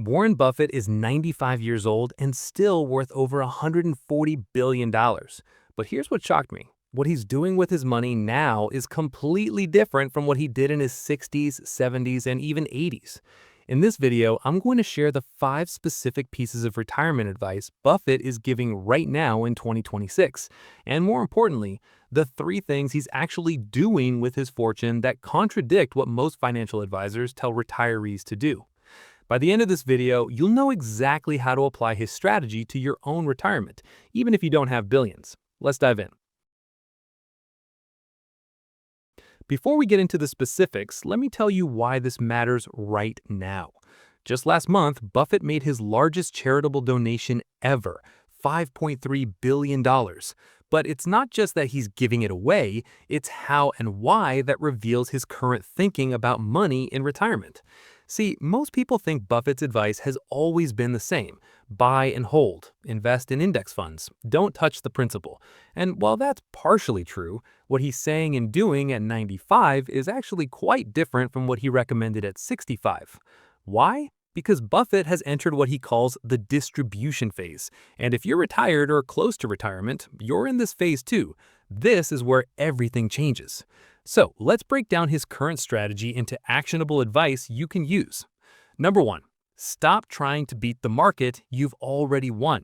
Warren Buffett is 95 years old and still worth over $140 billion. But here's what shocked me. What he's doing with his money now is completely different from what he did in his 60s, 70s, and even 80s. In this video, I'm going to share the 5 specific pieces of retirement advice Buffett is giving right now in 2026. And more importantly, the 3 things he's actually doing with his fortune that contradict what most financial advisors tell retirees to do. By the end of this video, you'll know exactly how to apply his strategy to your own retirement, even if you don't have billions. Let's dive in. Before we get into the specifics, let me tell you why this matters right now. Just last month, Buffett made his largest charitable donation ever, $5.3 billion. But it's not just that he's giving it away, it's how and why that reveals his current thinking about money in retirement. See, most people think Buffett's advice has always been the same. Buy and hold, invest in index funds, don't touch the principal. And while that's partially true, what he's saying and doing at 95 is actually quite different from what he recommended at 65. Why? Because Buffett has entered what he calls the distribution phase. And if you're retired or close to retirement, you're in this phase too. This is where everything changes. So let's break down his current strategy into actionable advice you can use. Number 1, stop trying to beat the market, you've already won.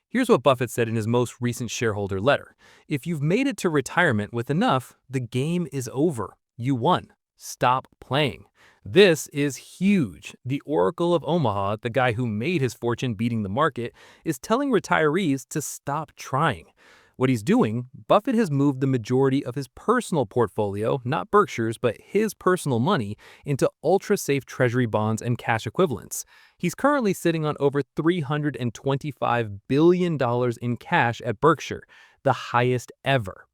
Here's what Buffett said in his most recent shareholder letter. If you've made it to retirement with enough, the game is over. You won. Stop playing. This is huge. The Oracle of Omaha, the guy who made his fortune beating the market, is telling retirees to stop trying. What he's doing, Buffett has moved the majority of his personal portfolio, not Berkshire's, but his personal money, into ultra-safe treasury bonds and cash equivalents. He's currently sitting on over $325 billion in cash at Berkshire, the highest ever.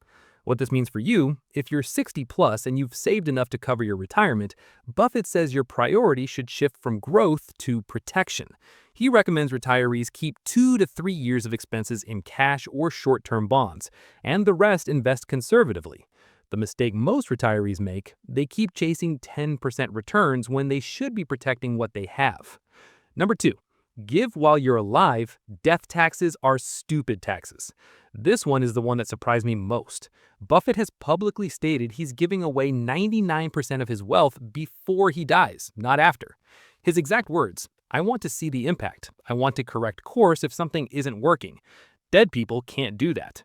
What this means for you, if you're 60 plus and you've saved enough to cover your retirement, Buffett says your priority should shift from growth to protection. He recommends retirees keep 2 to 3 years of expenses in cash or short-term bonds, and the rest invest conservatively. The mistake most retirees make, they keep chasing 10% returns when they should be protecting what they have. Number 2. Give while you're alive. Death taxes are stupid taxes. This one is the one that surprised me most. Buffett has publicly stated he's giving away 99% of his wealth before he dies, not after. His exact words, "I want to see the impact. I want to correct course if something isn't working." Dead people can't do that.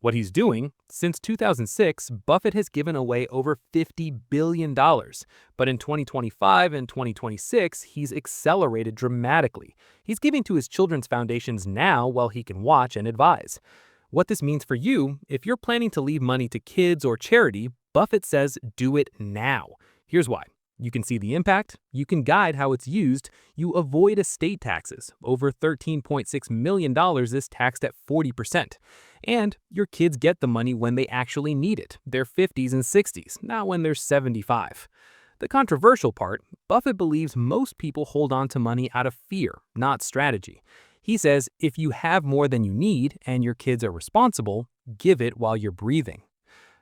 What he's doing, since 2006, Buffett has given away over $50 billion. But in 2025 and 2026, he's accelerated dramatically. He's giving to his children's foundations now while he can watch and advise. What this means for you, if you're planning to leave money to kids or charity, Buffett says do it now. Here's why. You can see the impact, you can guide how it's used, you avoid estate taxes. Over $13.6 million is taxed at 40%. And your kids get the money when they actually need it, their 50s and 60s, not when they're 75. The controversial part, Buffett believes most people hold on to money out of fear, not strategy. He says if you have more than you need and your kids are responsible, give it while you're breathing.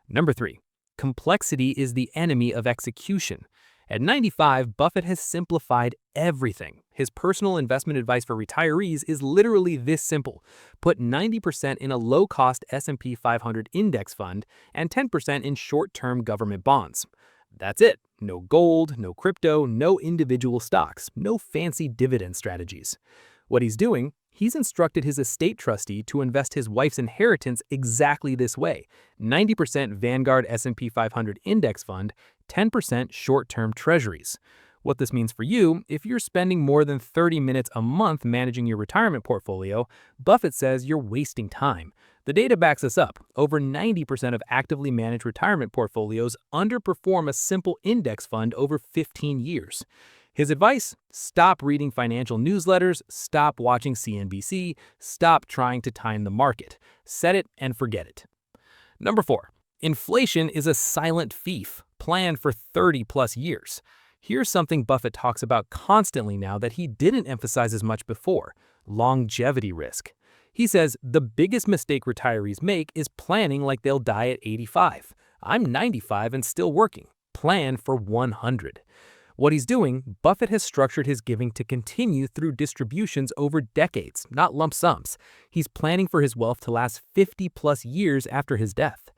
Number 3, complexity is the enemy of execution. At 95, Buffett has simplified everything. His personal investment advice for retirees is literally this simple. Put 90% in a low-cost S&P 500 index fund and 10% in short-term government bonds. That's it. No gold, no crypto, no individual stocks, no fancy dividend strategies. What he's doing, he's instructed his estate trustee to invest his wife's inheritance exactly this way. 90% Vanguard S&P 500 index fund, 10% short-term treasuries. What this means for you, if you're spending more than 30 minutes a month managing your retirement portfolio, Buffett says you're wasting time. The data backs us up. Over 90% of actively managed retirement portfolios underperform a simple index fund over 15 years. His advice? Stop reading financial newsletters, stop watching CNBC, stop trying to time the market. Set it and forget it. Number 4. Inflation is a silent thief, planned for 30 plus years. Here's something Buffett talks about constantly now that he didn't emphasize as much before: longevity risk. He says the biggest mistake retirees make is planning like they'll die at 85. I'm 95 and still working. Plan for 100. What he's doing, Buffett has structured his giving to continue through distributions over decades, not lump sums. He's planning for his wealth to last 50 plus years after his death.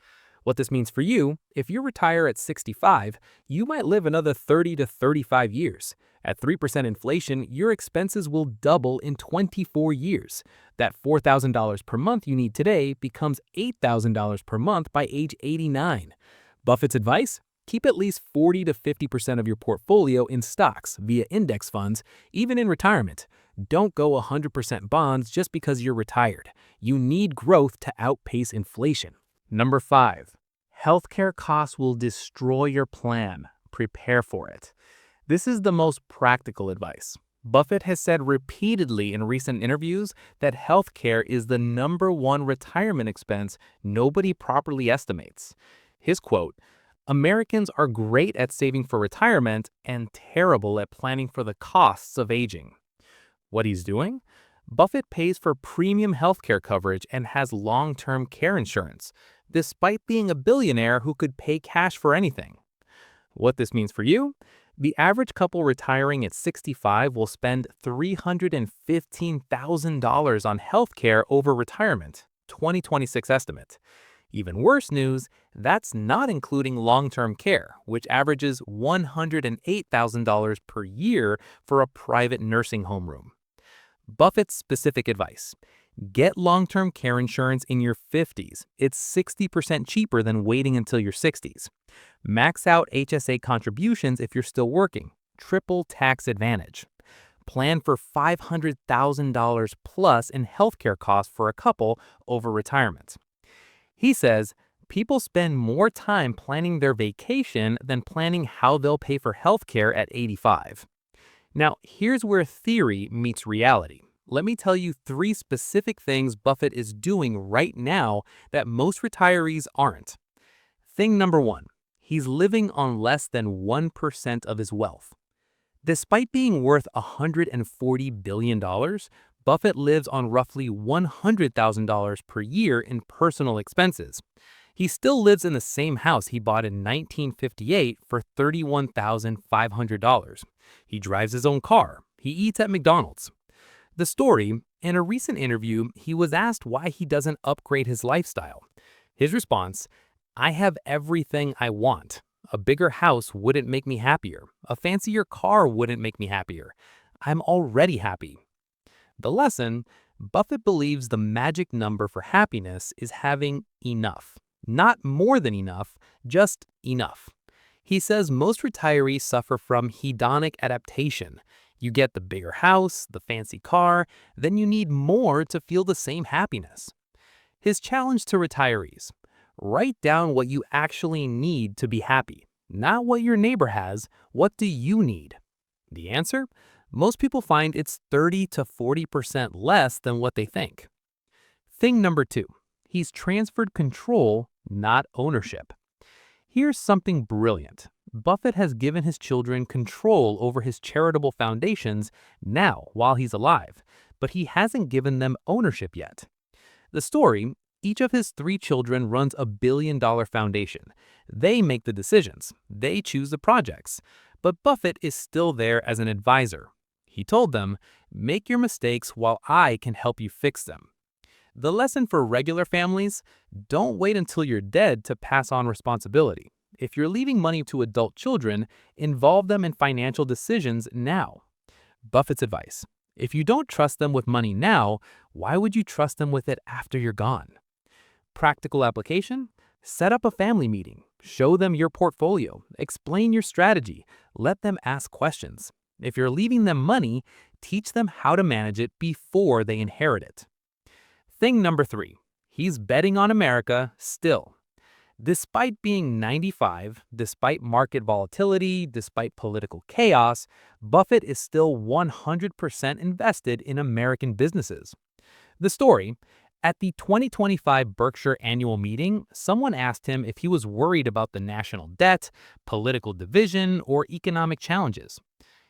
What this means for you, if you retire at 65, you might live another 30 to 35 years. At 3% inflation, your expenses will double in 24 years. That $4,000 per month you need today becomes $8,000 per month by age 89. Buffett's advice? Keep at least 40 to 50% of your portfolio in stocks via index funds, even in retirement. Don't go 100% bonds just because you're retired. You need growth to outpace inflation. Number 5. Healthcare costs will destroy your plan. Prepare for it. This is the most practical advice. Buffett has said repeatedly in recent interviews that healthcare is the #1 retirement expense nobody properly estimates. His quote, "Americans are great at saving for retirement and terrible at planning for the costs of aging." What he's doing? Buffett pays for premium healthcare coverage and has long-term care insurance, despite being a billionaire who could pay cash for anything. What this means for you? The average couple retiring at 65 will spend $315,000 on healthcare over retirement, 2026 estimate. Even worse news, that's not including long-term care, which averages $108,000 per year for a private nursing home room. Buffett's specific advice: get long-term care insurance in your 50s. It's 60% cheaper than waiting until your 60s. Max out HSA contributions if you're still working. Triple tax advantage. Plan for $500,000 plus in healthcare costs for a couple over retirement. He says, people spend more time planning their vacation than planning how they'll pay for healthcare at 85. Now, here's where theory meets reality. Let me tell you 3 specific things Buffett is doing right now that most retirees aren't. Thing number 1, he's living on less than 1% of his wealth. Despite being worth $140 billion, Buffett lives on roughly $100,000 per year in personal expenses. He still lives in the same house he bought in 1958 for $31,500. He drives his own car. He eats at McDonald's. The story: in a recent interview, he was asked why he doesn't upgrade his lifestyle. His response: "I have everything I want. A bigger house wouldn't make me happier. A fancier car wouldn't make me happier. I'm already happy." The lesson: Buffett believes the magic number for happiness is having enough. Not more than enough, just enough. He says most retirees suffer from hedonic adaptation. You get the bigger house, the fancy car, then you need more to feel the same happiness. His challenge to retirees: write down what you actually need to be happy. Not what your neighbor has, what do you need? The answer? Most people find it's 30 to 40% less than what they think. Thing number 2, he's transferred control, not ownership. Here's something brilliant. Buffett has given his children control over his charitable foundations now while he's alive, but he hasn't given them ownership yet. The story: each of his 3 children runs a billion-dollar foundation. They make the decisions. They choose the projects. But Buffett is still there as an advisor. He told them, "Make your mistakes while I can help you fix them." The lesson for regular families: don't wait until you're dead to pass on responsibility. If you're leaving money to adult children, involve them in financial decisions now. Buffett's advice: if you don't trust them with money now, why would you trust them with it after you're gone? Practical application: set up a family meeting. Show them your portfolio. Explain your strategy. Let them ask questions. If you're leaving them money, teach them how to manage it before they inherit it. Thing number 3, he's betting on America still. Despite being 95, despite market volatility, despite political chaos, Buffett is still 100% invested in American businesses. The story: at the 2025 Berkshire annual meeting, someone asked him if he was worried about the national debt, political division, or economic challenges.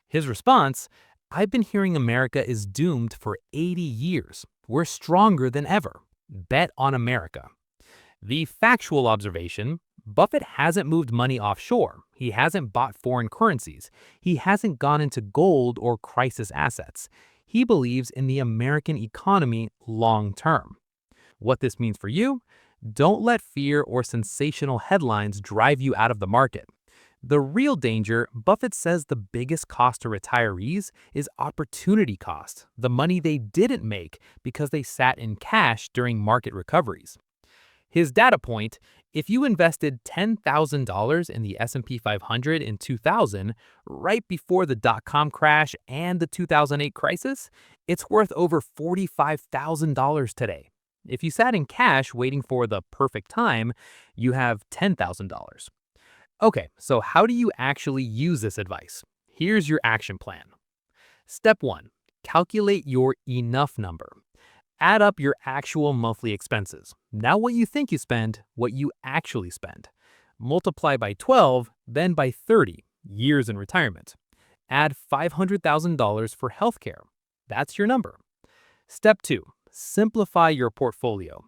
His response: "I've been hearing America is doomed for 80 years. We're stronger than ever. Bet on America." The factual observation: Buffett hasn't moved money offshore. He hasn't bought foreign currencies. He hasn't gone into gold or crisis assets. He believes in the American economy long term. What this means for you? Don't let fear or sensational headlines drive you out of the market. The real danger, Buffett says the biggest cost to retirees is opportunity cost, the money they didn't make because they sat in cash during market recoveries. His data point, if you invested $10,000 in the S&P 500 in 2000, right before the dot-com crash and the 2008 crisis, it's worth over $45,000 today. If you sat in cash waiting for the perfect time, you have $10,000. Okay, so how do you actually use this advice? Here's your action plan. Step 1. Calculate your enough number. Add up your actual monthly expenses. Not what you think you spend, what you actually spend. Multiply by 12, then by 30, years in retirement. Add $500,000 for healthcare. That's your number. Step 2. Simplify your portfolio.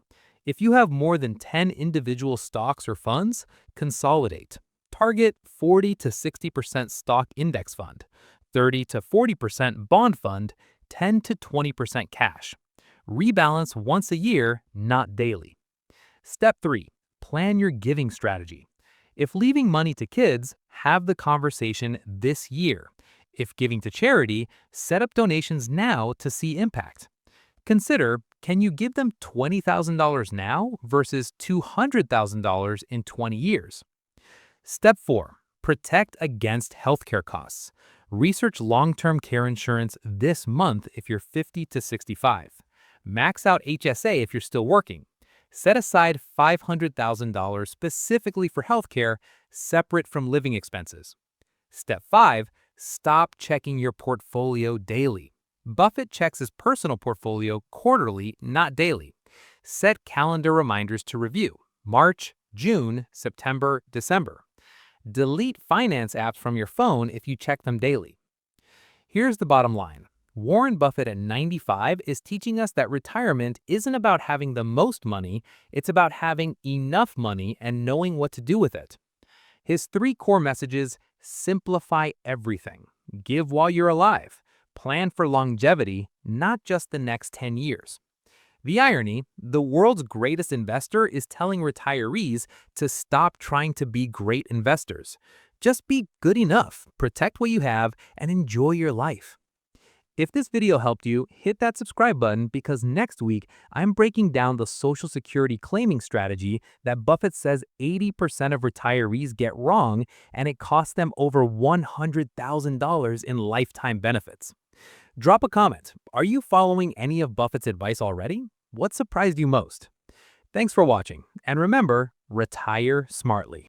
If you have more than 10 individual stocks or funds, consolidate. Target 40 to 60% stock index fund, 30 to 40% bond fund, 10 to 20% cash. Rebalance once a year, not daily. Step 3. Plan your giving strategy. If leaving money to kids, have the conversation this year. If giving to charity, set up donations now to see impact. Consider, can you give them $20,000 now versus $200,000 in 20 years? Step 4. Protect against healthcare costs. Research long-term care insurance this month if you're 50 to 65. Max out HSA if you're still working. Set aside $500,000 specifically for healthcare, separate from living expenses. Step 5. Stop checking your portfolio daily. Buffett checks his personal portfolio quarterly, not daily. Set calendar reminders to review: March, June, September, December. Delete finance apps from your phone if you check them daily. Here's the bottom line. Warren Buffett at 95 is teaching us that retirement isn't about having the most money, it's about having enough money and knowing what to do with it. His 3 core messages: simplify everything, give while you're alive, plan for longevity, not just the next 10 years. The irony, the world's greatest investor is telling retirees to stop trying to be great investors. Just be good enough, protect what you have, and enjoy your life. If this video helped you, hit that subscribe button because next week I'm breaking down the Social Security claiming strategy that Buffett says 80% of retirees get wrong, and it costs them over $100,000 in lifetime benefits. Drop a comment. Are you following any of Buffett's advice already? What surprised you most? Thanks for watching, and remember, retire smartly.